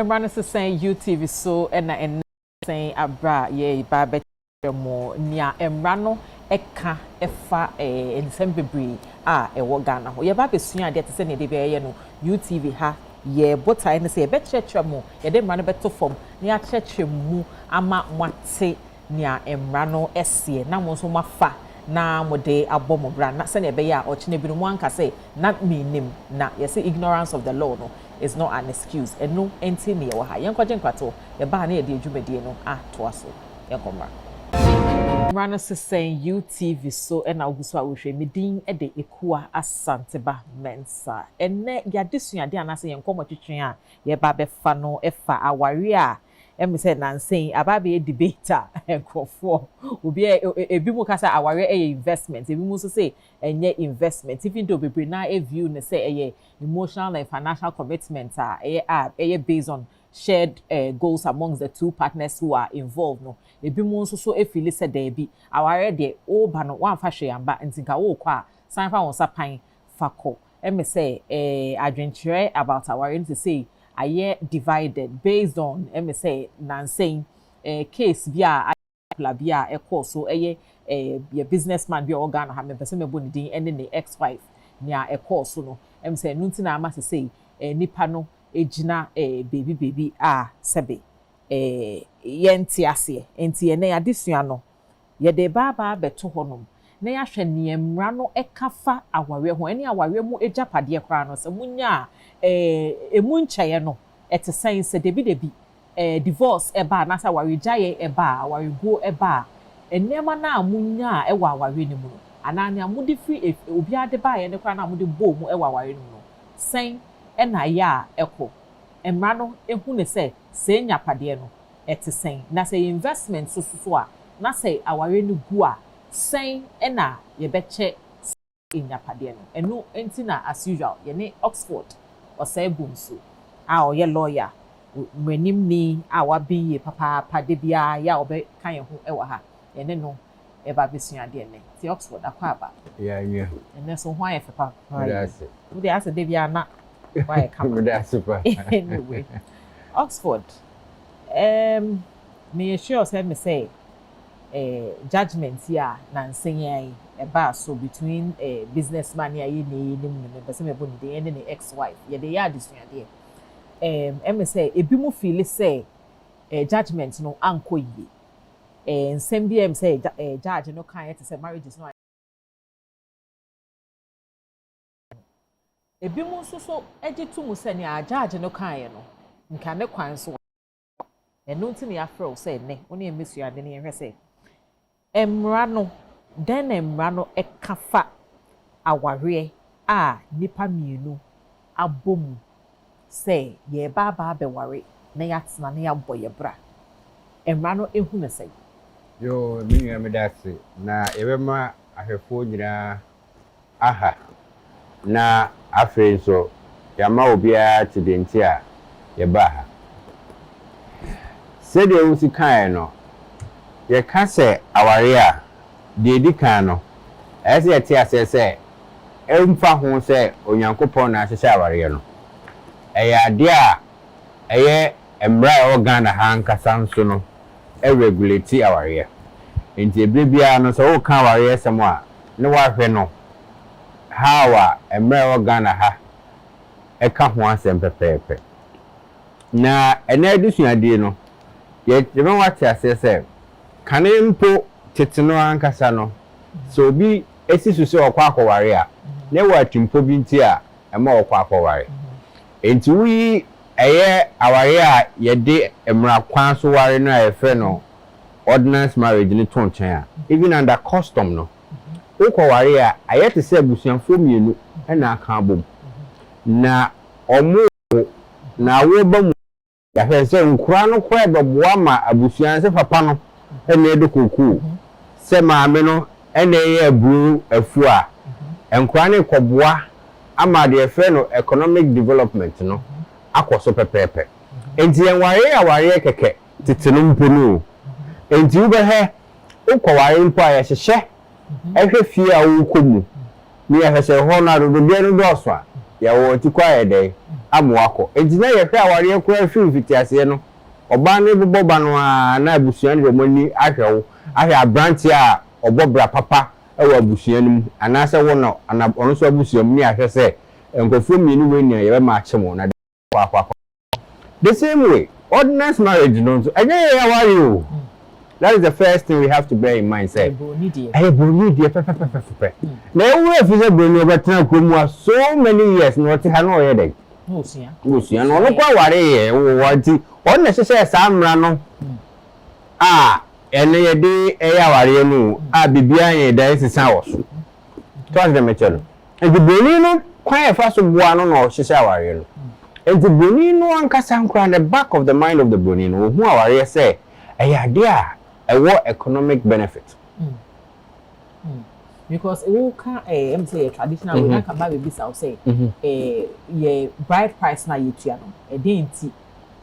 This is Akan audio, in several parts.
Mmara no saying UTV so and saying abra ye ba be mo nia Mmara no eka efa ensem bebre ewo Ghana ho ye ba besua ade te se ne de be ye no UTV ha ye botai ne se be chechre mo ye de Mmara no beto fom ne ya chechre mu ama mwate nia Mmara no esie na mo so mafa na mo de abom bra na se ne be ya o chine bi no anka say na minim na ye say ignorance of the law no is not an excuse and no enti ne ye wo ha yen kwaje nkwato ye ba na ye de adwumedie no to aso yen komra Mmara no saying UTV so and oguso a wo hwe medin e de Ekua Asanteba mensa enne ya desuade anase yen komo twetwen a ye ba be fa no efa aware a em say nansen ababe debater enkofo obi ebi mu kasa aware investment ebi mu so say enye investment even though bebre na view ne say emotional and financial commitment based on shared goals amongst the two partners who are involved no ebi mu so feel say there be aware de o ba no wan fa hwe amba ntinka wo kwa san fa won sapan fako em say adwenture about aware to say aye divided based on say nansane case bia bia ekọ so eye your businessman bia organ ha me person me boni din ene ne ex-wife nia ekọ so no say nunti na ama say nipa no ejina baby sebe yenti ase enti ene adesua no ye de baba beto honom na ya hwe ne Mmara no ekafa aware ho ene aware mu ejapade kra no se munya emu ncheye no ete sense debi divorce eba na sa aware jaye eba aware go eba enema na amunya ewa aware ni mu anani amudi free obi ade ba ye ne kra na amudi bo mu ewa aware ni mu sen ena ya eko Mmara no ehu ne se nyapade no ete sen na se investment so a na se aware ni gu a sen ena ye beche nyapade no eno enti na as usual ye ne Oxford or say bumsu o ye lawyer mrenim ni wabi ye papa de bia ya obe kan ye ho ewa ha ye ne no e ba besua de ne ti Oxford akwa aba yeah ene so ho aye papa wo de ase de bia na why e come anyway Oxford me sure say me say judgment here na nsenye eba so between businessman ya yi ne me person me boni de ne ex-wife ye de ya adesua de em say ebi mu feel say judgment no anko yi nsem bi em say judge no kan it say marriages no ebi mu so ejitu mu say ne judge no kan no nka ne kwan so eno nti ne afro say ne oni emesua de ne hwe say Mmara no den Mmara no ekafa aware nipa mienu abomu say ye baba be ware na yatsena na ya boye bra Mmara no ehu ne say yo mi me dase na ebema ahwefo nyina aha na afen so yama obia tidenti a ye ba ha se de usi kan no ye ka se aware a de di kan no ese ye ti asese emfa ho se onyankopon na ahye aware no eya de a eye Mmara organ ha nkasa nso no regulate aware enti ebrebia no so wo kan aware sem a ne wa hwe no how Mmara organ ha eka ho asem pepepe na ena edusuade no ye be wate asese kanempo teteno ankasa no so bi esisu se okwa akware a ne wa twimpo bi nti a ema okwa akware enti wi eye aware a ye de Mmara kwan so ware no a efe no ordinance marriage ni ton chen a even under custom no ukware a ayete se abusuanfo mienu na aka abom na omo na wo ba mu ya fe se nkura no kwa beboa ma abusuan se papa no ene edokoku se maame no ene ye aburu afu a nkura ne koboa ama de efe no economic development no akoso pepepe enti enware aware keke titinu mpenu enti ube he ukware mpo a yehye ehwe fie a wo komu ni ehwe se ho na do bia no do so a ya wo ti kwa dey amoako ejina ye hwe aware kwa film fitiase no oba ne boba no a na abusuan de moni ahwewo ahwe abranti a obobra papa ewa abusuan mu anase wo no ana ono so abusuan mu ni ahwe se enkofu mienu we ni ye be ma chemo na kwa the same way ordinance marriage no so enye ye aware o. That is the first thing we have to bear in mind. Say, hey, Bruni, pepe. Now we have Bruni over so many years. Not to have no headache. Lucian, no, look what unnecessary Samrano. And a day, Bibian, there is a house. Trust the material. And the Brunino, quite fast of one or Shisawarian. And the Brunino and Casanco on the back of the mind of the Brunino, who are say, hey, dear. A what economic benefit? Because we can say traditional we can buy baby I'll say ye bride price na you no e dey nti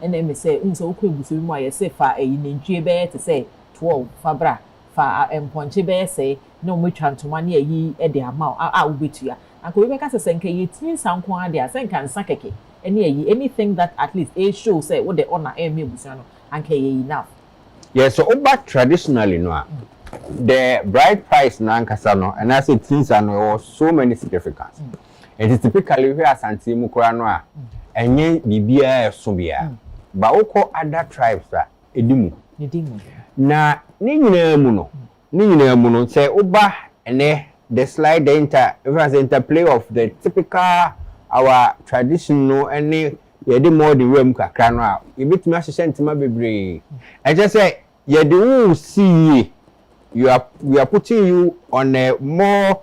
and then me say so okwe busu mu aye say fa e nantwie be to say 12 fabra fa emponche be say no mo twantoma na yi e dey ama a wo betua anko we be ka say nka ye tin sanko ade a say nka nsa keke ene yi anything that at least e show say what the honor e me busu no anka ye enough. Yes, so but traditionally, no, the bride price na nkasa and as it seems, and so many significance. It is typically where Asanteba mukura no a, enye bibia sobia. But oko other tribes edimu. Na ni nyina mu no say oba ene the slide the interplay of the typical our traditional any yedi more the room kakra no a ebetumi ahye ntima bebre I just say yedi who see we are putting you on a more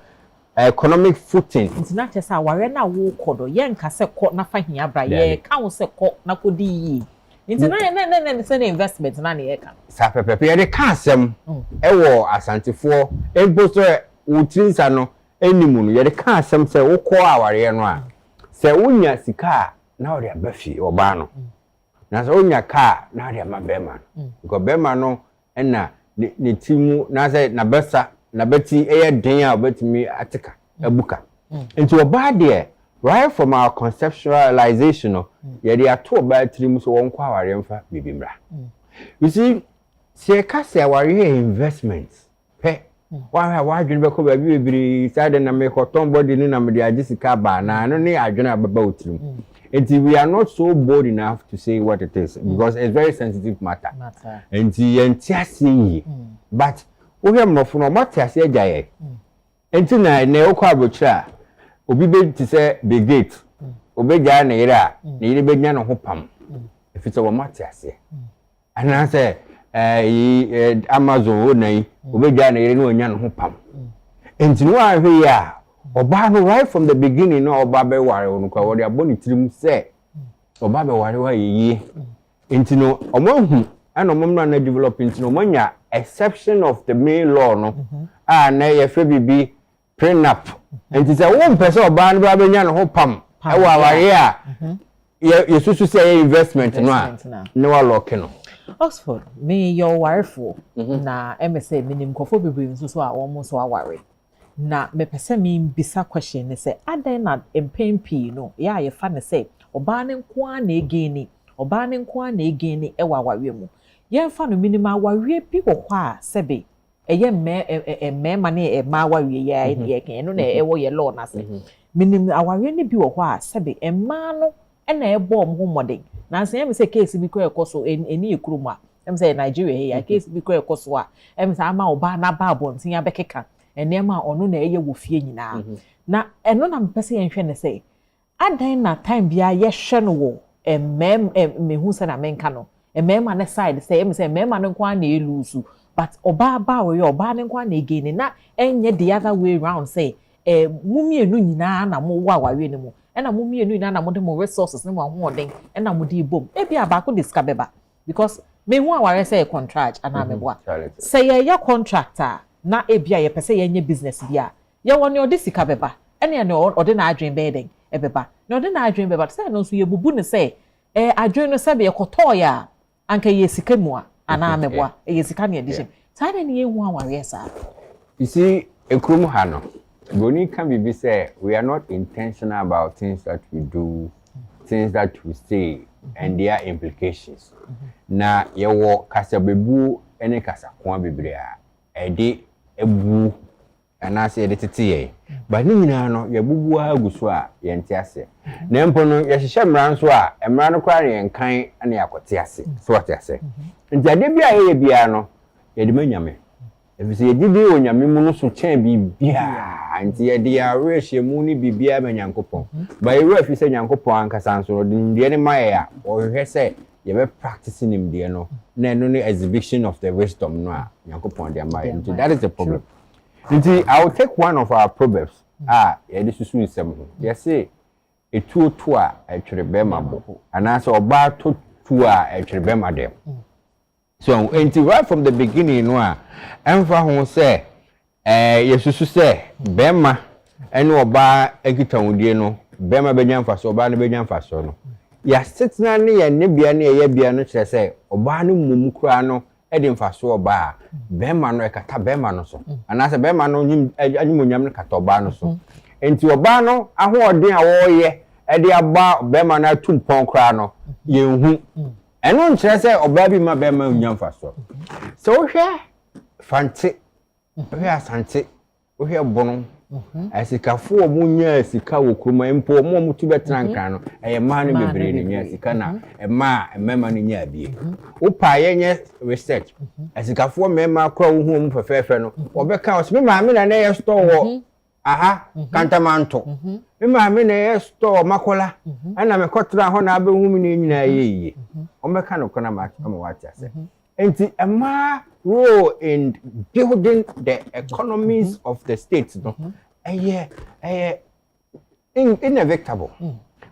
economic footing. It's not just a ware na wo kodo ye nka se ko na fa hia bra ye ka wo se ko na kodi yi it's na say investment na ye ka sa pepepe ye de ka asem e wo asantefo emposto utrinsa no enimu no ye de ka asem se wo ko aware no a se wonya sika na ori abafi oba no na so onya car na ori amabema because bema no na ne timu na say na besa na beti eye den a obetimi atika abuka into oba there right from our conceptualization no ye dey ato oba tirim so won kwa aware mfa bibimra you see se ka se aware investments pe wa adwene be ko ba bibiri sade na me koton body ni na me dey agisika ba na no ne adwene ababa otirim. We are not so bold enough to say what it is because it's very sensitive matter. And but we have no for what I say jaye. Until na okwa bochra obi be to say the gate obi ja na ira na ire be nya no hopam if it's our matter say and I say Amazon na obi ja na ire no nya no hopam until no ahwe ya oba no right from the beginning no oba be ware onu kwa wode aboni tirim se oba be ware wa yiye intino omohu ana omomra na develop intino manya exception of the main law no na ye fe bibi prenup enti se wo mpese oba no ba benya no ho pam e wa ware a ye susu se investment no a ne wa lock no Oxford me your wareful na MSA minim kofo bibi nso so a wo mo so aware na me pese me bisa question ne say adan na empempi no ya ye fa ne say oba ne nko a na egeni oba ne nko a na egeni e wa wawe mu ye fa no minima wawe bi wo kwa sebe eye me ma ne ma wawe ye ken no na e wo ye law na say minim awawe ne bi wo kwa sebe ma no e na e bo mo modern na say me say case bi ko ekoso eni ekuru a em say Nigeria here case bi ko ekoso a em say ama oba na ba abontin ya bekeka enema onu na eye wo fie nyina na eno na mpese ye nhwe ne say adan na time bia ye hwe no wo mehu se na menka no emema ne side say em say emema no kwa na elusu but oba ba we oba ne kwa na egene na enye the other way round say mumienu nyina na mo wa wawe ne mu na mumienu nyina na mo de mo resources ne mo ahoden na mo de ibom e bia ba ko disca beba because me hu aware say contract ana meboa say ye contractor na ebia ye pese ye nye business bia ye woni odi sika beba ene ne odi na adwen be den ebeba na odi na adwen beba say no so ye bubu ne say adwen no sabe ye koto ya anka ye sika mu a ana meboa ye sika ne edition say na ye hu aware sa you see ekrum ha no Goni can be say we are not intentional about things that we do, things that we say, and their implications. Na yewo kasa bebu ene kasa kwa biblia ede ebu anase ede tete but ni nyina no yebubu aguso a yente ase na mpo no yehye mmara nso a mmara no kwa yenkan ane akote ase so wate ase nti ade bia ye bia no yede manyame efise yedidi onyame mu no so chen bibia nti yede ya rehye mu ni bibia manyankopon ba yeru afise nyankopon ankasa nso de ne maye a o hwese you be practicing him there no no exhibition of the wisdom no nyankopon there my that is the problem. Nti I will take one of our proverbs this is wisdom. Yes say etu to a etwere bema bo anase oba to a etwere bema dem. So nti right from the beginning no emfa ho say yesusu say bema ene oba ekita wudie no bema benya mfa so oba no benya mfa so no ya setna ne ya ne bia ne ya bia no kire say oba no mum kura no e de mfa so oba bema no e kata bema no so anase bema no anyimonyam no kata oba no so enti oba no ahoɔden a wɔyɛ e de aba bema na tum pon kura no yenhu eno nkire say oba bi ma bema nyam mfa so hwɛ fante hwɛ asante hwɛ bono Asikafo omunya sika wokroma mpo mo mutu betrankan no eye ma no bebre ne nya sika na mema no nya abie upa yenye research asikafo mema kra wo hu mu fefefe no obeka osme ma me na ye store wo kantamanto me ma me na ye store makola ana me kotra ho na abehu mu ne nyina yeye obeka no kona ma wati ase enti ema role in building the economies of the state no inevitable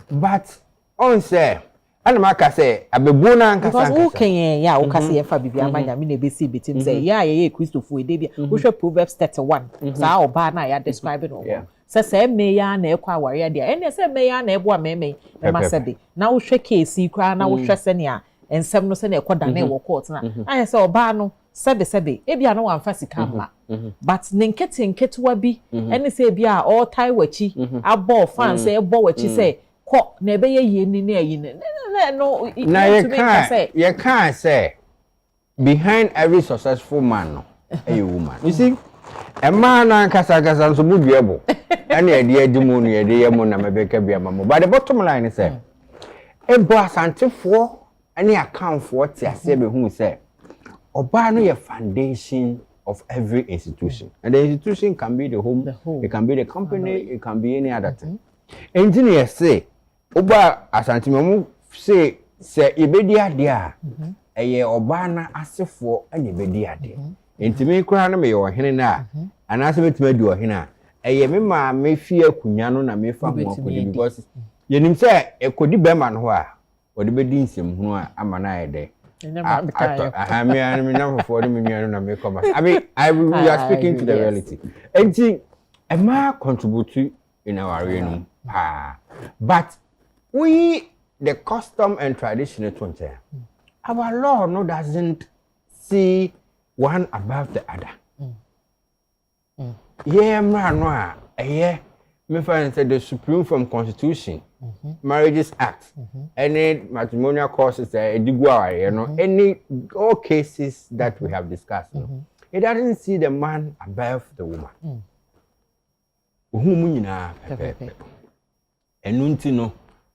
but on say ana maka say abebu na nkasa because who can ya o kase ye fa bibia manya me na be see betim say ya ye Christopher e bia wo hwe Proverbs 31 sa oba na ya describe no say me ya na ekwa aware dia ene say me ya na ebo ameme e ma sabe na wo hwe case kra na wo hwe se ne a ensem no se na ekoda na e wo court na anya say oba no sebe ebia no amfa sika ma but nenkete wa bi ene say bia all tie wachi abo fan say ebo wachi say ko na ebe ye ni na yi no na you can say behind every successful man no a woman you see a man na kasa so buduebo ene ede adimu no ede yemu na mebeka bia mamo but the bottom line is say ebo asantefo ene accountfo ti ase be hu say oba no your foundation of every institution and the institution can be the home, it can be the company, it can be any other thing. Engineers say oba Asanteba mu say ibedi ade eye oba na asefo anya ibedi ade entime kura na me yo hene na anase betima di ohene eye me ma me fie akunya no na me fa ho akodi because yenim say ekodi bema no ho a odi bedi nsem ho a amana ede I mean, we are speaking to the reality. And Emma contribute in our realm. But we, the custom and tradition, our law no doesn't see one above the other. Yeah, man, yeah. Me find the Supreme from Constitution, Marriages Act, any matrimonial causes, any all cases that we have discussed, it doesn't see the man above the woman. And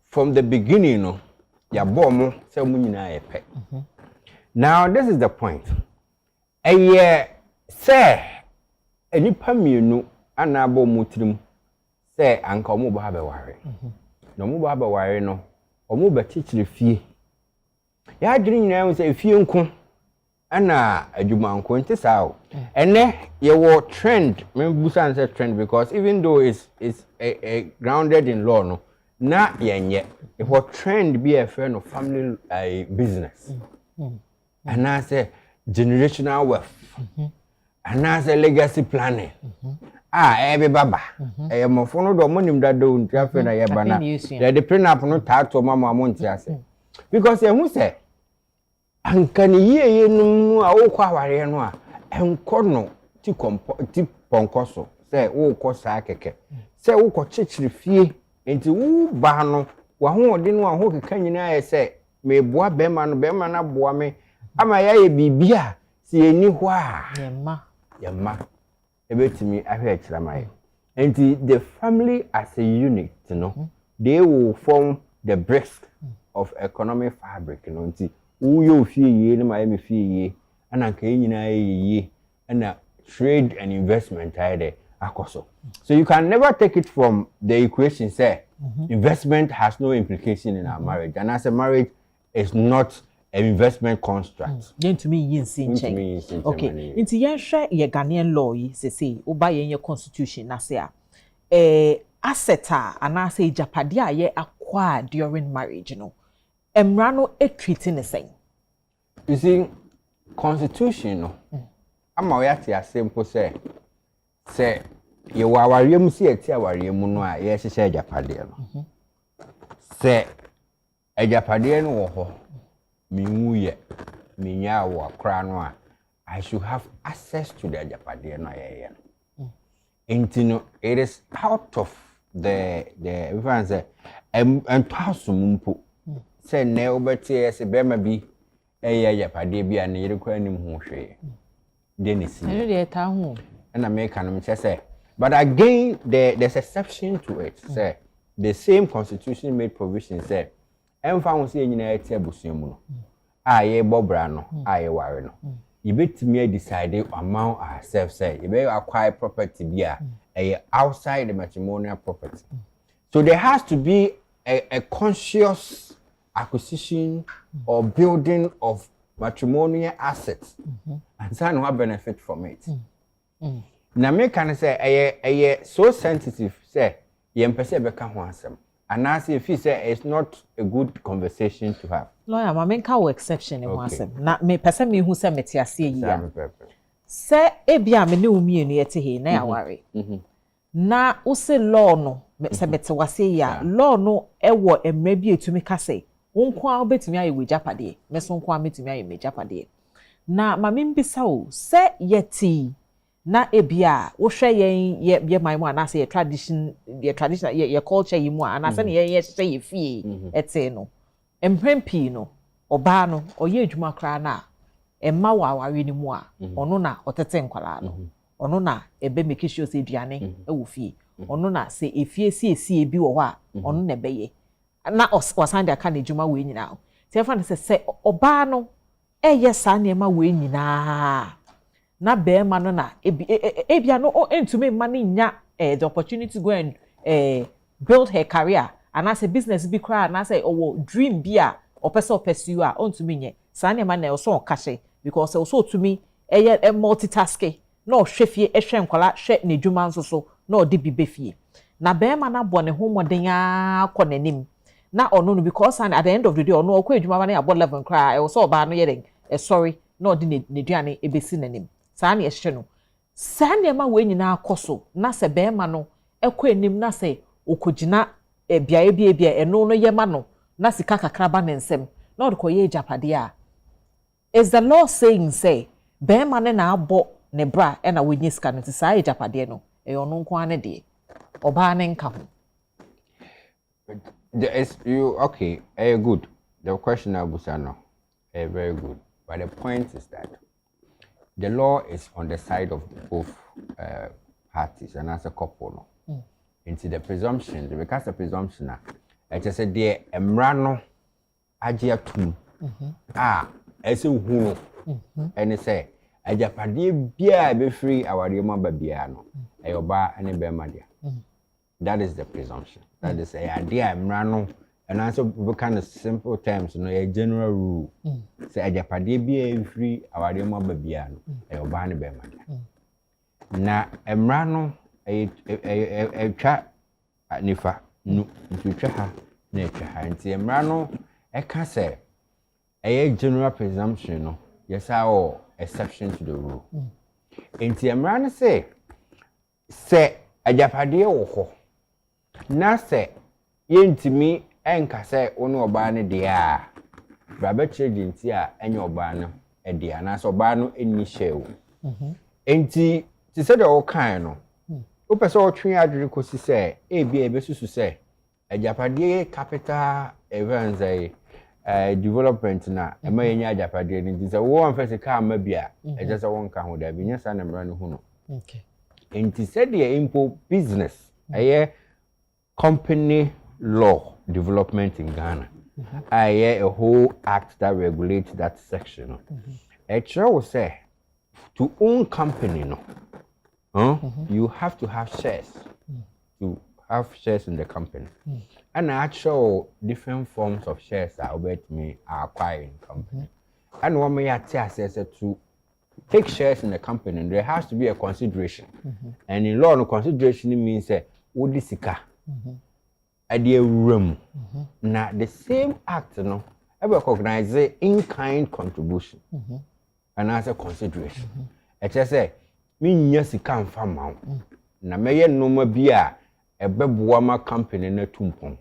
from the beginning, ya bomo se munyina epe. Now this is the point. Say any pamienu anabo mutrim. Say anka omo ba be ware no mo ba ware no omo ba tichire fie ya adwene nyina wo say fie nko ana adwuma nko nti sao ene ye wo trend me busa say trend because even though it's grounded in law no na yenye e wo trend be a friend of family business and I say generational wealth and I say legacy planning ebe baba mofo no do monim da do ntiafe na yeba na the prenup no tato mama mo ntiase because who say anka ni yeye no a wo kwa aware no a enko no ti ponkoso say wo ko saa keke say wo ko chichiri fie enti wo ba no wa ho ode no ho keka nyina ye say me boa be ma no be ma na boa me ama ya ye bibia si eni ho a yemma ebetimi ahwe akira mai enti the family as a unit they will form the bricks of economic fabric enti wo yo fie ye na ma ye me fie ye ana nka nyina ye and trade and investment there akoso. So you can never take it from the equation say investment has no implication in our marriage, and as a marriage is not an investment construct. To me okay. Inti yenhwe ye Ghanaian law yi say oba ye constitution na say asset ana say japade a ye acquire during marriage no. Mmara no e treating the same. You see constitution no ama we ate asempo say ye wa awariam si eti awariam no a ye hyehyɛ ajapade no say ajapade no wo ho minwu ye minya wo akra no a I should have access to the ajapade no ye no enti it is out of the everyone say entwasompo say ne obeti say be ma bi ajapade bi an yere kwa nim ho hwe Dennis. And I make an say. But again, there's exception to it. Say the same constitution made provision say, "Em found say nyina eti abusuamu no. Aye bobra no, aye ware no. You bet me decide among ourselves say, you be acquire property bia outside the matrimonial property. So there has to be a conscious acquisition or building of matrimonial assets and son who benefit from it. Now me can say so sensitive say yem pese be ka ho asem and I say if you say it's not a good conversation to have. Lawyer ma me ka wo exception ho asem na me pese me hu say meti ase yi ya say ebia me ne umienu yete he na ya ware na wo say law no say meti wase ya law no ewo emra bi etumi ka say wonkwa obetumi aye wejapade meso nkwa metumi aye mejapade na mame mbisa o se yeti na ebia wo hwe ye man mu anase ye tradition ye culture yi mu anase ne ye hye ye fie ete no emprempi no oba no oye adwuma kra na emma wa aware ni mu a ono na otete nkwala no ono na ebe make sure se aduane ewo fie ono na se efie sie bi wo ho a ono na beye na wasande aka na djuma we nyina se fa se oba no sa na ma we nyina na be ma no na ebia no entumi ma no nya the opportunity to go and build her career and as a business bi kra na say dream bi a opese pursue a ontumi nye sa na ma na so kashe because so tumi multitasking na hwefie hwe nkwala hwe na djuma nso so na odi bi befie na be ma na bɔ ne ho moden akɔ nanim na ono no because at the end of the day ono okwa adwuma na abo 11 cry e wo so oba no yeden sorry na odi ne duane ebesi nanim saa na ehye no saa na ma we nyina akoso na se be ma no ekwa anim na se okogina bia bia eno no ye ma no na sika kakra ba ne nsem na odkoye japade a is the law saying say be ma ne na abo ne bra e na wenye sika no saa japade no e ono nko ane de oba ne nka ho. Okay, good. The question Abusano, very good. But the point is that the law is on the side of both parties and as a couple. No? Into the presumption, because the presumption, I just said, dear Mmara Ajia Tum, as a who, and they say, Ajapadi Bia be free our Yama Biano, a Oba and a Bemadia. That is the presumption. That is a idea Mmara and also kind of simple terms, a general rule. Say Ajapade be free our Yama Biano, a Oba and a Bemadia. Na Mmara a chat at Nifa, no, to Chaha, nature, and see Mmara I can say a general presumption, no, yes, our exception to the rule. And see Mmara say Ajapade oho. Na say yentimi enka say ono oba ne de a brabe chedi a enye oba no e de na so oba no eni hyew enti ti say de o kan no person or train adwene kosi say ebe susu say ajapade capital events development na ema yenya ajapade ni say wo anfa sika ama bia eje say won ka ho da bi nya sa na mra no hu no okay enti said the impo business company law development in Ghana a whole act that regulates that section it will say to own company you have to have shares to have shares in the company and actual different forms of shares are about me acquiring company and one may access to take shares in the company there has to be a consideration and in law no consideration means odisika idea room now the same act no recognize in-kind contribution and as a consideration it just say me nya sika mfa ma na meye noma bia ebeboa ma company na tumpon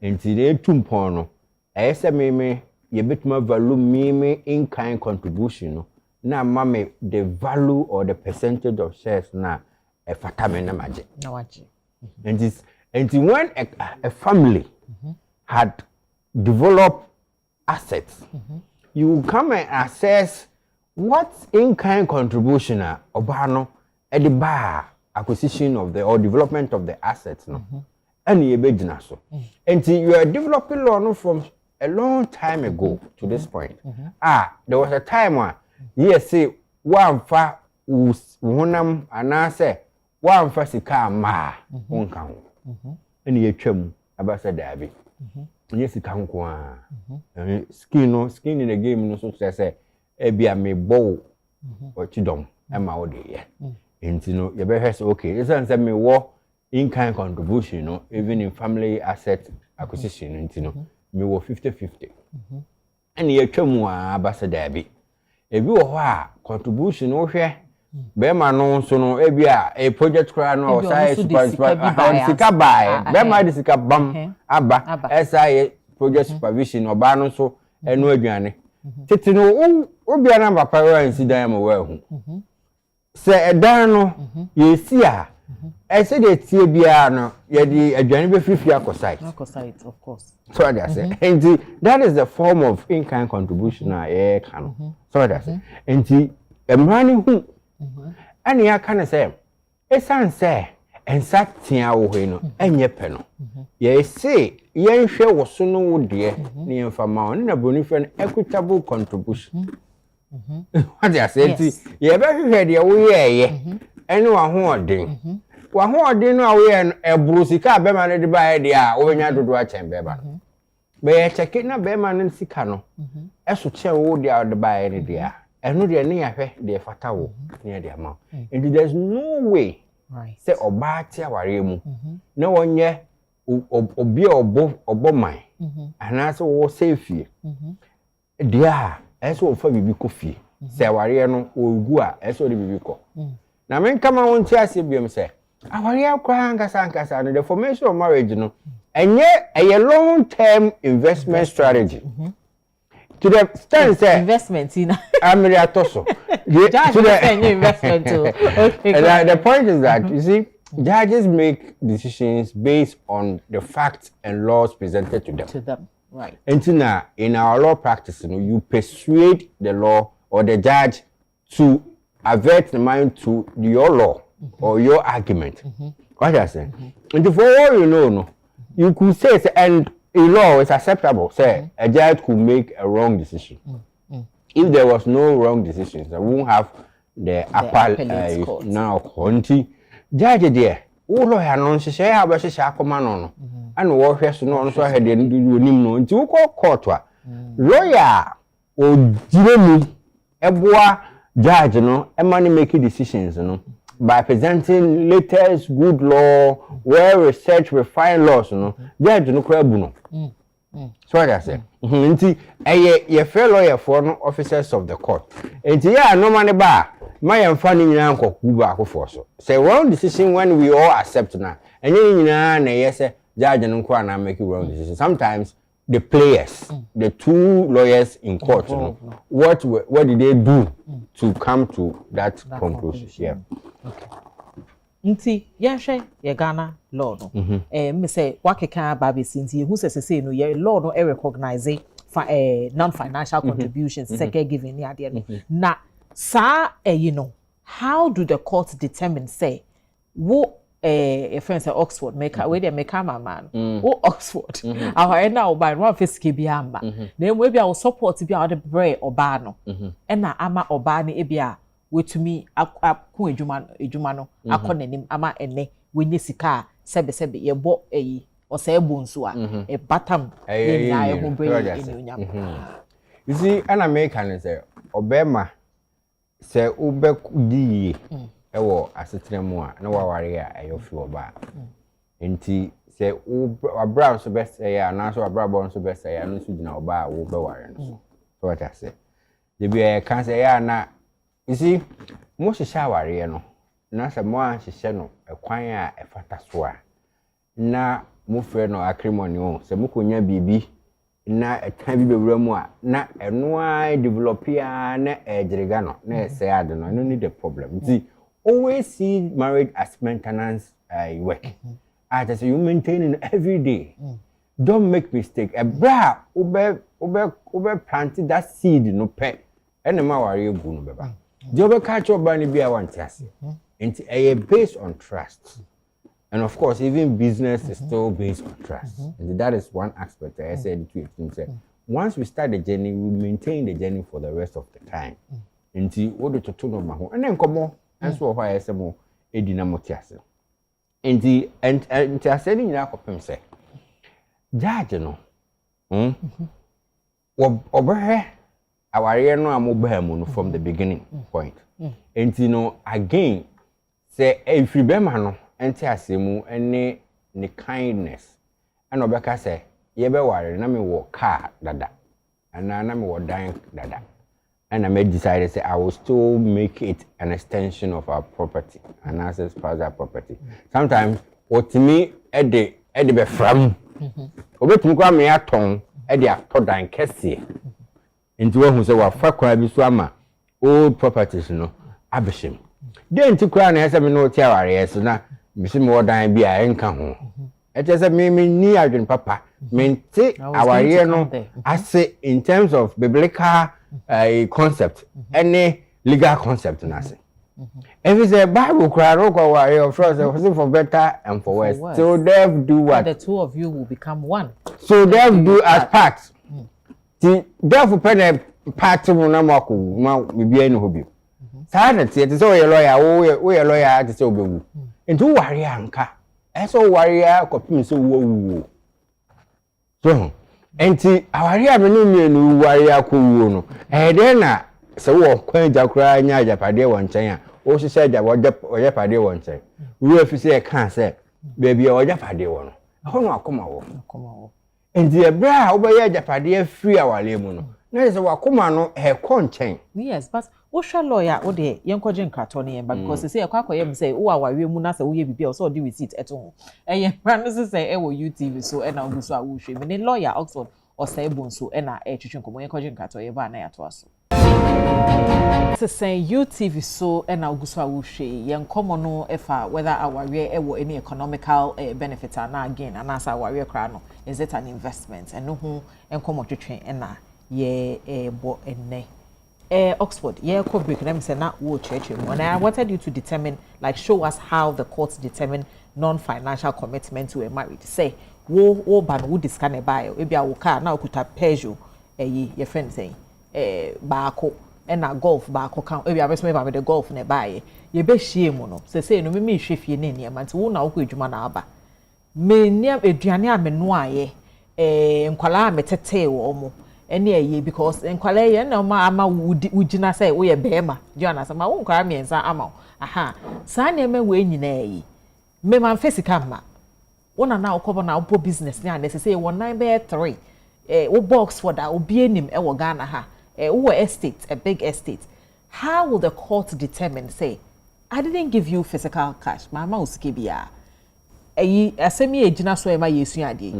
enti na tumpon no ese me ye betuma value me in-kind contribution no na mame the value or the percentage of shares na fatame na maje na waje and when a family had developed assets you come and assess what in-kind contribution obano at the bar acquisition of the or development of the assets no and you be so and you are developing law from a long time ago to this point there was a time when yes say one fa wonam anase one fa sika ma wonka ho and you twam abasa dabi yes sika nko a skin in the game no so say ebia me bow or chidom ema wo de ye enti no ye be hwese okay is say me wo in-kind contribution no even in family asset acquisition enti no me wo 50-50 and ye twam a abasa dabi ebi wo ho a contribution wo hwe be ma no so no ebia a project kra no sai sika buy be ma de sika bam aba sai project supervision oba no so enu aduane tete no obia na papa wa insidan ma wa hu se edan no ye si a ese de tie bia no ye di aduane be free akosite of course so that say and that is the form of in-kind contribution can so that say and emrani hu and ya can say esan say ensa tia wo he no enye pe no ye say yen hwe wo so no wo de ne yemfama on na boni fe equitable contribution what they say ye be hwe de wo ye ene wa ho odin wa ho odin no a wo ye ebrosika be ma ne de ba ye de a wo nya dodo a chen be ba be ye check na be ma ne sika no eso chen wo de a de ba ye de a eno de ne ya hwe de fata wo ne de ama and there's no way right say oba ti aware mu na wonye obi obo man ana so wo safety dia eso fa bibi ko fie say aware no ogu a eso de bibi ko na men kama won ti ase biom say aware akwa ankasa no the formation of marriage no enye a long term investment strategy to the stand say investment in amiri atoso to the investment too. Okay, and the point is that you see judges make decisions based on the facts and laws presented to them right and in our law practice you persuade the law or the judge to avert the mind to your law or your argument what I say and for all you know no you could say and in law it's acceptable say a judge could make a wrong decision if there was no wrong decisions I won't have the appellate court now conti judge there wo lawyer no nhye ya ba hye akoma no and wo hwe so no so hede no du onim no nti wo court a lawyer o jiremu eboa judge no e man make decisions no by presenting latest good law well research refined laws no judge no kra bu no so what I say nti ye fair lawyer for no officers of the court nti ya no man ba my amfani nyina nkoku ba akofo so say wrong decision when we all accept na enye nyina na yes judge no kwa na make wrong decision sometimes the players the two lawyers in court what did they do to come to that conclusion yeah nti yɛhwɛ ye Ghana law no me say wakeka ba be sinti hu say no ye law no recognize non-financial contributions second giving ni ade no na sa you know how do the courts determine say wo a friend say Oxford make we dey make am man wo Oxford our na oba no fisike bi amba na emu bia wo support bia wo de bre oba no na ama oba no bia wetumi akọ edwuma no akọ nanim ama ene wenye sika sebe ye bo osa ebo nso a e batam ye nya e ho bre enyonyam you see ana make an say obema say ubekudi ewo asetremu a na waware a eyofi oba enti say abra so best ya na so abra bon so best ya no so gina oba a wo beware no so what I say dey be can say ya na you see mo hihya aware no na say mo an hihye no ekwan a efata so a na mo frɛ no acrimony o say mo konya bibi na etan bi bewura mu a na eno a develop ya na ejiriga no na say ade no no need the problem see always see marriage as maintenance work as you maintain it every day don't make mistake a bra ube plant that seed no pe ene ma ware egu no beba the obe catch up ba ni bia want ase enti based on trust. And of course, even business is still based on trust. And that is one aspect I said to it. Once we start the journey, we maintain the journey for the rest of the time. Until order to turn on my home. And then come on, and so why I say more edinamotias. And I said in Yakopim say, Judge, you know, over our area no am from the beginning point. And you know, again, say if you be man. Enti asemu ene ne kindness and obeka say ye be ware na me wo car dada and na me wo dan dada and I made decided say I will still make it an extension of our property and access spousal property. Sometimes what me e de be from obetumi kwa me aton e de atodan kese enti wo hu say wa fa kwa bi so ama old properties no abeshim de enti kwa na ese me no ti aware yeso na misi mo dan bi a enka ho etese me ni adwen papa mente aware no ase in terms of biblical concept any legal concept na ase if it's a bible crowd go aware of for better and for worse so they do what the two of you will become one so they do as part the therefore pen part mo na mako ma bibia ni hobi sada tie te so we lawyer we lawyer te so obewu into warrior anka eso warrior kopim so wo so enti warrior me no mienu warrior ko wo no den na se wo kwan jakura nya japade won chen a o hihye ja wo japade won chen we afisi e kan se baby o japade wo no ho no akoma wo enti e bra wo be ya japade free awale mu no na se wakoma no e kon chen yes but Osha lawyer o de yenkoje nkrato ne yemba because say ekwakoye say wo awawe mu na say wo ye bibia so de receipt eto ho brand say e wo UTV so e na oguso a wo hwe me ne lawyer Oxford o say bonso e na e twetwe nkomo yenkoje nkrato ye ba na ya to aso say UTV so e na oguso a wo hwe yenkomo no efa whether awawe e wo any economical benefit na again and as awawe kra no is it an investment and no ho enkomo twetwe e na ye bo enne Oxford, yeah, break. Let me say now. And I wanted you to determine, like, show us how the courts determine non-financial commitment to a marriage. Say, wo ban wo this kind of buy. Maybe I will car now. Could have Peugeot, your friend saying, barco, and a golf barco count. Maybe I was maybe with the golf ne buy. You be shame no. Say no me shift ye name. Man, so na uku juma na aba. Me niam eduane a me noa ye. Nkwala me tete wo mo. Any because enkwale ye na ma ama wugina say wo ye bema Joanna sama wo nkwara miensa ama aha sa na eme we nyina yi me man fesika ma wona na okobo na opo business ni anese say won 9 be 3 wo box for that obi enim e wo Ghana ha wo estate a big estate how will the court determine say I didn't give you physical cash mama usike bia asemi ejina so e ma yesu ade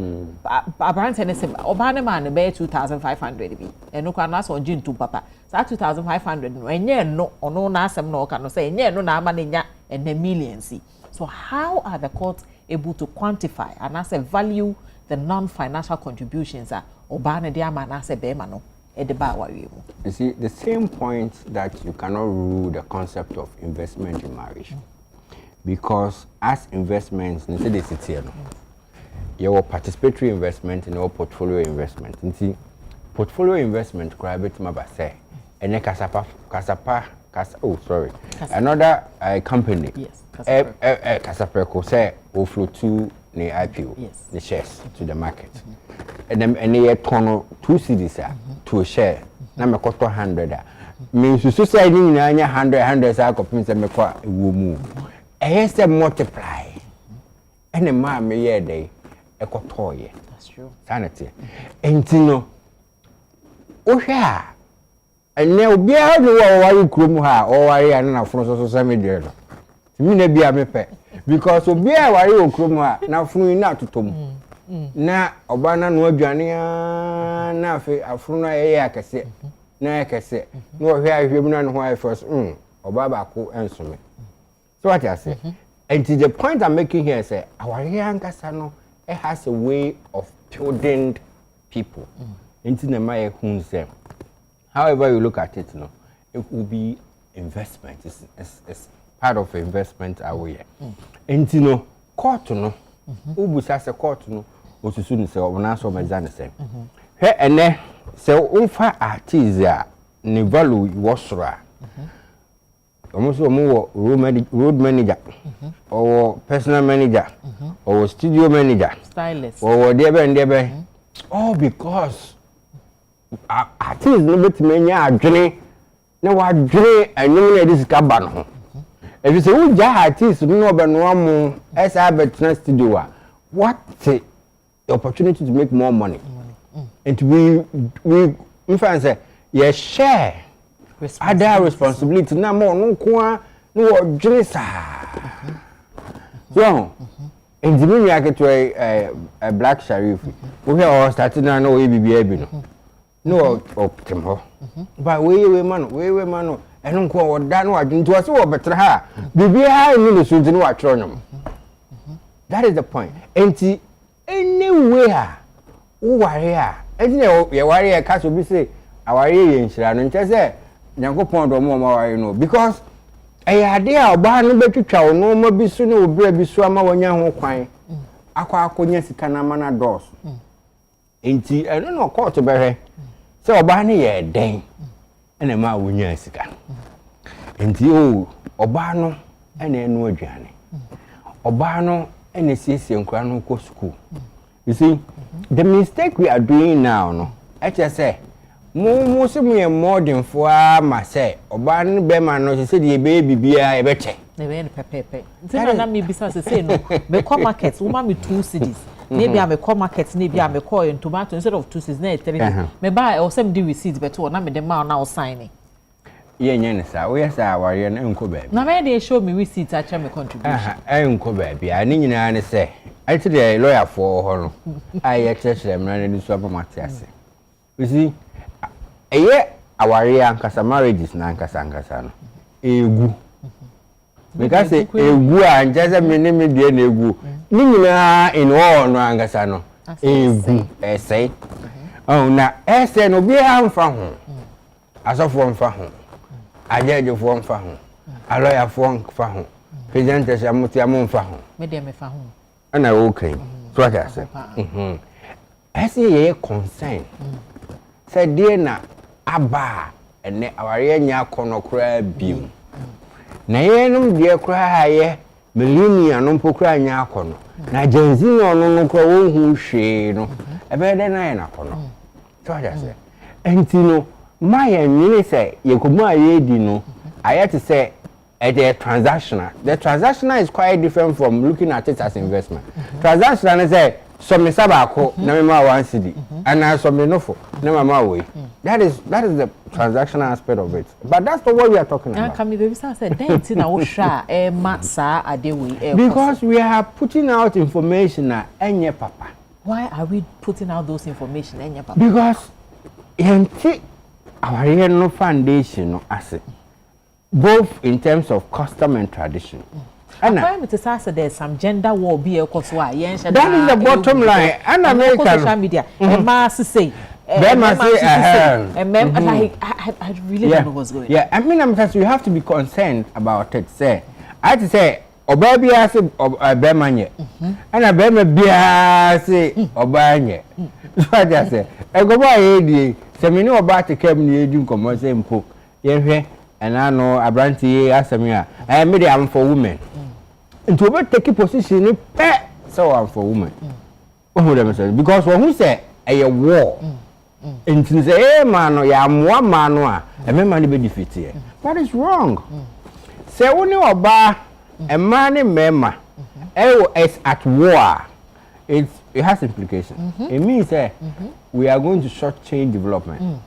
abrante ne se oba ne man be 2500 bi eno kwa na so nji papa sa 2500 no enye no ono na asem no ka no say enye no na ama ne nya ene millions So how are the courts able to quantify and as a value the non-financial contributions that obana diama and as a bemano at the bar? You see, the same point that you cannot rule the concept of investment in marriage. Because as investments, your participatory investment and your portfolio investment. Portfolio investment, private mabase, and then another company. Yes, Casapreco say flow to the IPO, the shares to the market. And then any turn 2 cities to a share. Now me got 100. Means you society in 100 copies and me quite move. I say multiply. And the man me yeah day ekotoye. That's true. Sanity. Entino. Ohia. And now be a no worry krum ha or worry and na from social media. Me na be a me pe. Because obi a worry krum ha na funu na totom. Na obana no aduane na afi afunu na ye akese. Na akese. No ohia ahwem na no ho first. Oba ba ko ensome. So what I say? And the point I'm making here is our young Kasano, it has a way of building people into the Maya Hunse. However you look at it, it will be investment. It's part of investment away. And court Ubus as a court was soon say when I saw my same. Here and there, so unfa artisia ne value was almost more road manager or personal manager or studio manager, stylist, or whatever, all because artists no bet many are dreaming. No, I dream and no this cabano. If you say, oh, yeah, artists no but no more as I bet studio, what the opportunity to make more money and we in fact say, yes, share. Other responsibility na more no kwa no dressa. So, in the meaning I get to a black sheriff. We are starting now no ABB no optimo. But we man and no that no into us or better ha. Bibi ha no so no atronum. That is the point. And anywhere who are here. And you warrior cast will be say our in Shran say Yankopon do more because I idea oba no betwitwa no ma bisu na obra bisu ama wanya ho kwan akwa akonya sika na mana dos enti eno no court behwe se oba ne ye den ena ma wonya sika enti oba no ena enu aduane oba no ena siesie nkra no ko school you see the mistake we are doing now no say mo se mo more than for ma say oba no be ma no se de be bibia e be che na be pepepe nti na me bisa se no be come market wo ma me 2 cities maybe am come market maybe am call tomato instead of 2 cities na 3 me buy or some do receipt but na me dem na sign ye nya ne sa wo yesa aware na enko ba na me dey show me receipt acha me contribution enko ba bia ni nyina ne se I tell the lawyer for ho no I church them na ne so abamate ase you see aware ankasa marriages na ankasa no egu because egu anja se me me de na egu ni nyina in all no ankasa no egu essay na essay no bi amfa ho asofo mfa ho ajejefo mfa ho lawyer fo mfa ho presenters amuti amfa ho me de me fa ho ana okay so what I say essay concern say dey na aba ene aware nya kono kra bium na yenum de kra haye millennium no pokra nya kono na genzi no no kra wo hu hwe no ebe de na na kono so I say entino my nyine say yekomu aye di no aye to say the transactional is quite different from looking at it as investment. Transactional is say some sabako na me ma 1 cedi and some no for na mama way. That is the transactional aspect of it. But that's not what we are talking about. Can me baby say that na wo hwa ma sa adewe because we are putting out information na enye papa. Why are we putting out those information enye papa? Because yenti our no foundation no asset both in terms of custom and tradition I'm to say there's some gender war be a cause why. That is the bottom line. And American social media. And mass say. And I really don't know what's going on. Yeah, I mean, you have to be concerned about it. Say, I say, Obabi has a Bemanye, and a Bema Bia say, Obanye. So I just say, I go by AD, so we know about the cabin you commerce and cook. Yeah, and I know a brandy as a mere. I am medium for women. And to take a position, pet, so I'm for women. Because when we say a war, and to say, man, or I'm one man, and my money be defeated. That is wrong. Say, when you are bar. A man in Mema is at war. It has implications. It means that we are going to shortchange development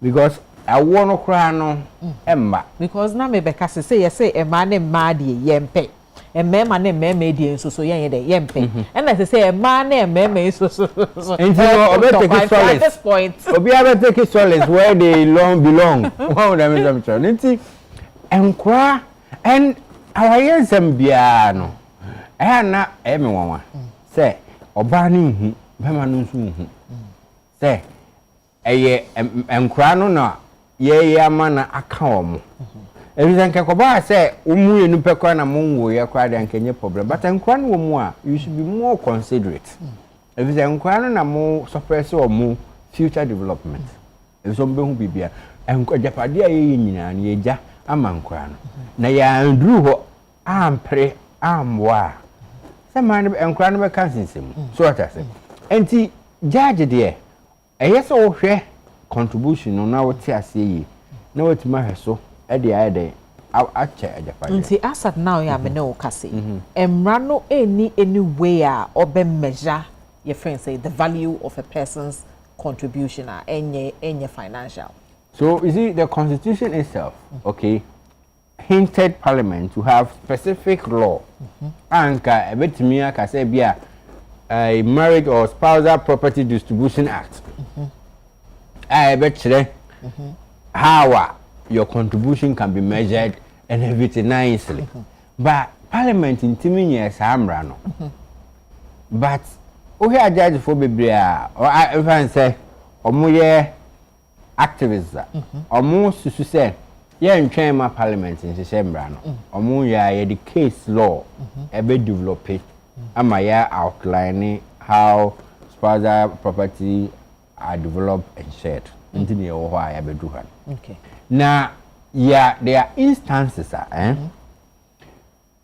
because I want to cry no Emma. Because now maybe because say a man in Madi yempe, a man and meme so young yempe, and as I say a man and meme so. And at this point, we ever take it solace where they belong. Wow, that means I'm and cry and. Our yes and biano. Na everyone say, Obani who, Bemanus say, a ye and crano na ye mana a calm. Everything Kakoba say, Umu and Pekwana Mungo, ya cried and Kenya problem, but and crano more, you should be more considerate. Everything crano na more suppress or more future development. If somebody who be beer and Japadia and ye ja. Among crano. Na ya Andrew ampre amwa. Some man and crano can't so what I say. And the judge dear, a yes or share contribution on our TSC. No, it's my so at the idea. I'll check Japan. See, as at now, ya no Cassie. Mmara any way or be measure your friends say the value of a person's contribution or any financial. So is it the constitution itself, okay, hinted parliament to have specific law and a bit to me I say be a marriage or spousal property distribution act. I bet you how your contribution can be measured and everything nicely. But parliament in 2 years Mmara no. But we are judge for baby or I say or more activists or most to say yeah in China parliament in December no or more the case law ever develop it am I outlining how spousal property are developed and shared into the why I do that. Okay. Now yeah there are instances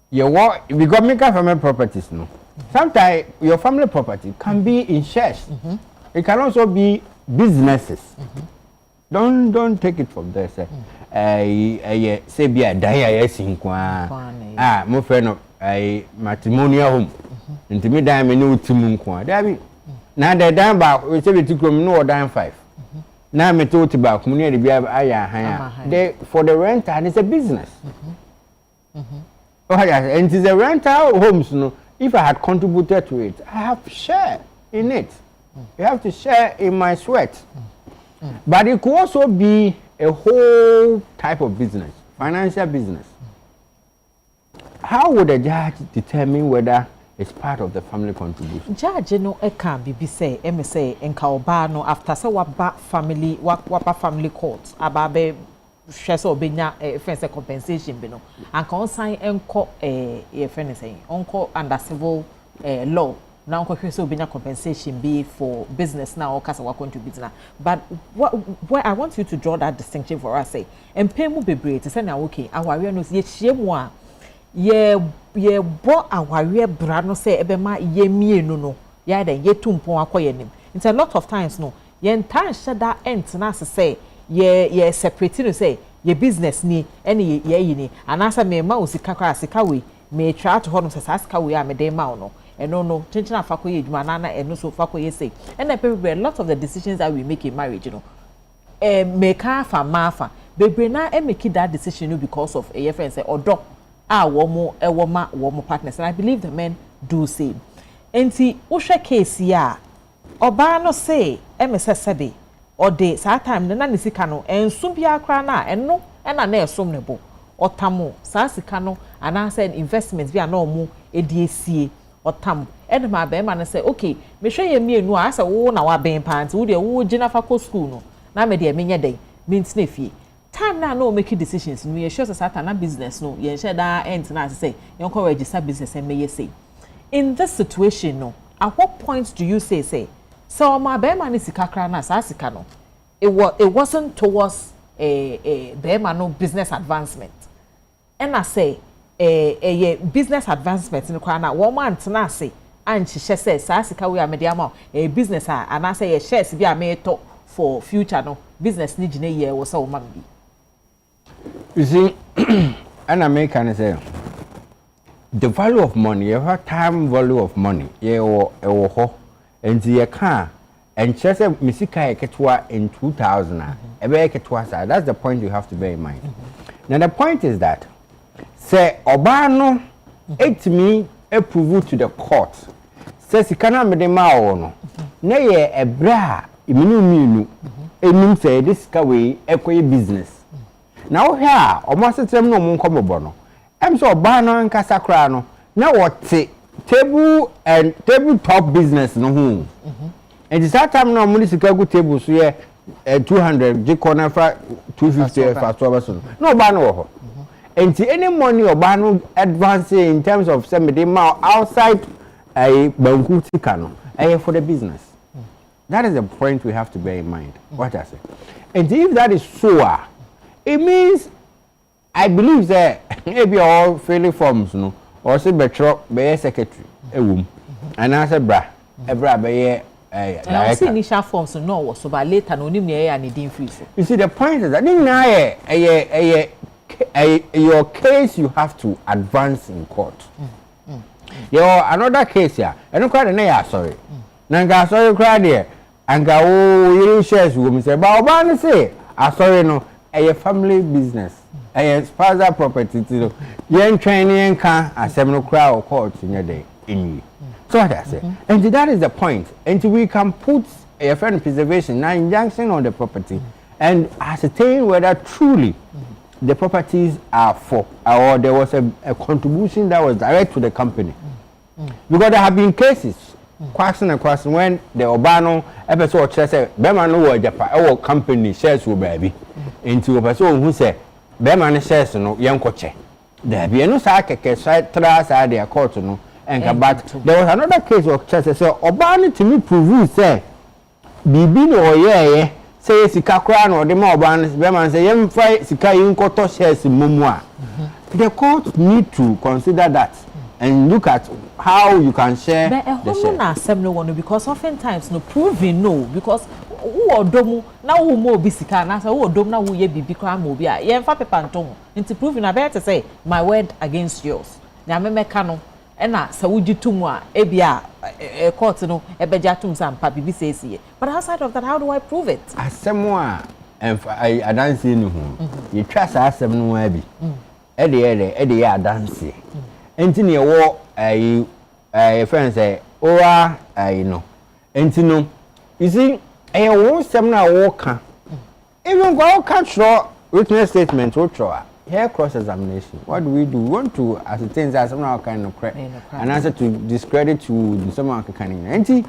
your work because make family properties no sometimes your family property can be in shares. It can also be businesses. Don't take it from there, say. Say be a diet in Kwa. My friend of a matrimonial home. Into me dime no Timun. There be now they dime back, we say to come no dime 5. Now me told about community be they for the renter and it's a business. Oh yeah, and it is a rental homes, no. If I had contributed to it, I have to share in it. You have to share in my sweat. But it could also be a whole type of business, financial business. How would a judge determine whether it's part of the family contribution? Judge, you know, it can be say, MSA, and Kaobano after so what family court, ababe, share so benya a friend's compensation, you know, and consign enco a friend saying, uncle under civil law. Now, so be a compensation be for business now or cause we're going to business. But where I want you to draw that distinction for us, say, and pay more be to say now, okay, our knows ye shame ye bought our real brand say ebema ye me no yeah then ye tumpo akoyenim. It's a lot of times no ye entire shut that ends na say ye separate no say ye business ni any ye ni and answer me ma usika sika we me try to hold say sika we am dey ma no. And no, changing our faculty, manana, and no so faculty say. And I a lot of the decisions that we make in marriage, you know, make half a mafa. Baby, now I make that decision because of a friend say, or dog, woman partners. And I believe the men do same. And see, Usha case ya, or no say, MSS Sabi, or day, saa time, the nanisicano, and sumpia crana, and no, and a near sumnable, or tamo, sassicano, and I said investments bi na omo ediesie otam and my be man say okay me hwe ye mienu a say wo na wa ben pant wo de wo gina fa ko school no na me de menye den me ntena fie time na no make decisions no ye sure say na business no ye share da end na say you go register business and me say in this situation no at what point do you say so my be man sika kra na sa sika no it wasn't towards a be man no business advancement and I say a business advancement in kra na one man na say and she say sa sika we am dey a business and I say a shares bi am to for future no business ni gine ye wo so man bi. You see, and American say the value of money, you have time value of money, and the car and just a misika eketwa in 2000 that's the point you have to bear in mind. Now the point is that say obano it me approve to the court says sikana me de ma no na ye ebra iminu enum say this ka we ekoye business. Now here almost them no mun come bono em so obano nkasa kra no na wote tabletop business no hu and that time no mun sika go table so ye 200 je corner fra 250 fa so no obano wo ho and any money obano advance in terms of somebody outside a banku tika no for the business. That is the point we have to bear in mind. What I say. And if that is so, it means I believe that maybe all failing forms, no, or say betro be secretary, and I said bra, be I see initial forms no so but later no nim near and it freeze. You see the point is that your case you have to advance in court. Your another case here, and no cry na sorry. Nanga sorry cry there. And go you shares we say but oban say sorry no a family business a sponsor property to yen training can asem no cry or court in your day in. So what I say and that is the point and we can put a friend preservation now injunction on the property and ascertain whether truly the properties are for or there was a contribution that was direct to the company because there have been cases question when the Obano episode say Bema no wo Japan our company shares will baby into a person who say Bema shares no yankoche there be no sa keke side trasa their court no and but there was another case of chess say Obano to me prove say bibi no ye say sika kra no de ma Obano Bema say yem fry sika yinkoto shares momua the court need to consider that and look at how you can share the share. No, because oftentimes no proving no because who odomu na who mo bisika na say who odom na who ye bibi kra mo bi a ye mfa pepa ntom nti proving na better say my word against yours na me meka no e na say wo gitum a e bia court no e beja tum sampa bibi say sie but outside of that how do I prove it asem a I dance ni hu you trust asem no wa bi e de ya dance enti ne wo friend say ora no enti no you see wo sem na wo ka even go control witness statement wo tro here cross examination what do? We want to ascertain that some now kind of correct and answer to discredit to some kind of enti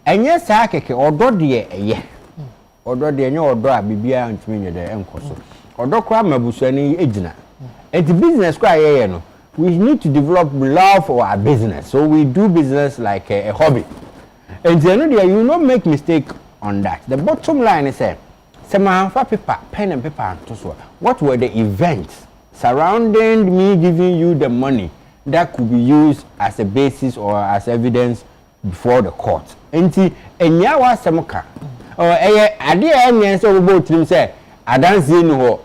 enye sa keke odo de odo de enye odo a bibia ntimi nye de enkoso odo kra mabusuani ejina enti business kwa ye no we need to develop love for our business. So we do business like a hobby. And you will not make mistake on that. The bottom line is pen and paper. What were the events surrounding me giving you the money that could be used as a basis or as evidence before the court? And was samoka. Or I didn't so about him say, I don't see no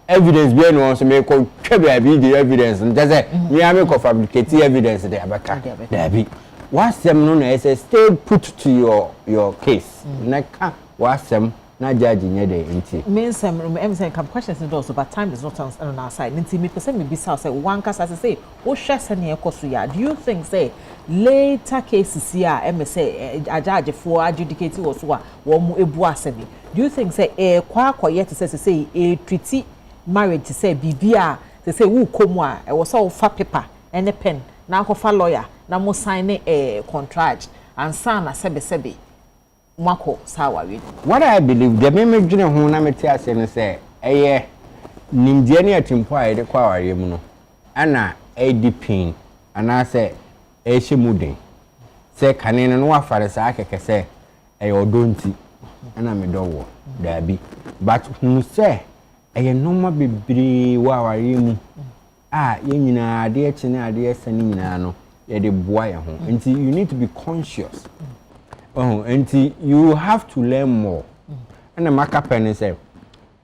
evidence being no so make the evidence and just say me am fabricate evidence there abaka there be what sem no na say stay put to your case na ka what sem na judge nye dey enti me sem come questions and also but time is not on our side nti me person me be say one case as say wo hwe se na ekoso ya do you think say later cases here say judge for adjudicate wo so a wo mu ebu asemi do you think say kwa yet say treaty marriage say bibia they say wo komu a e wo so fa paper ene pen na akofa lawyer na mo sign contract and sign na sebe mwako sawa we. What I believe the me dwene ho na meti ase no say eye nimdie ne atimpo a yede kwa aware mu no ana edipin ana say ehemuden say kanene no afare sa akeke say eye odonti ana me dowo dabi but hu say eye normal bebre wa aware mu ye nyina ade echi na ade esani nyina no yede boa ye ho nti you need to be conscious. And you have to learn more. And the marker pen say,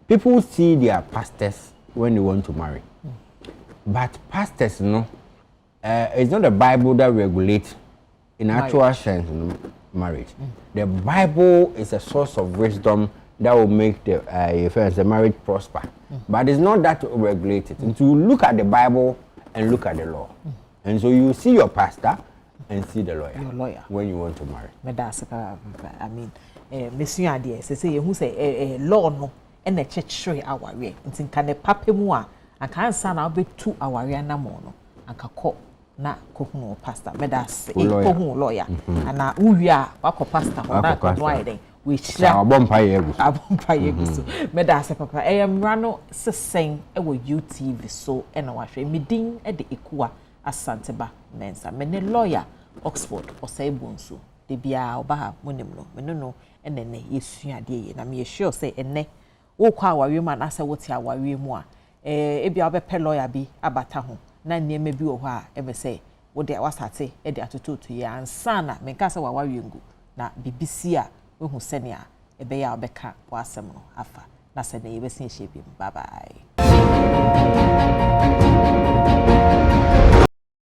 people see their pastors when they want to marry. But pastors, it's not the Bible that regulates in actual sense marriage. The Bible is a source of wisdom that will make the marriage prosper. But it's not that to regulate it. And to look at the Bible and look at the law. And so you see your pastor and see the lawyer. Your lawyer. When you want to marry. I mean, Monsieur Adia, say who say law no and the church our way. It's in can a pape moi and can son I'll be 2 hours na mono and can call na cook pastor. Medas lawyer. And now we are wako pastor or that riding. Which our bumpire Medas papa. I am Rano saying UTV so and I watch me ding at the Ekua Asanteba mensa. Mene lawyer. Oxford or say bonsu de bia oba monim no no enene yesua de na me sure say enne wo kwa awawe man asa woti awawe mu a e bia obepe lawyer bi abata ho na niema bi wo ho a e be say wo de wasate e de atototo ya ansa na me ka say wawawe ngu na bibisi a we hu sene a e be ya obeka wasem no afa na sene ye be sin hye bi bye bye.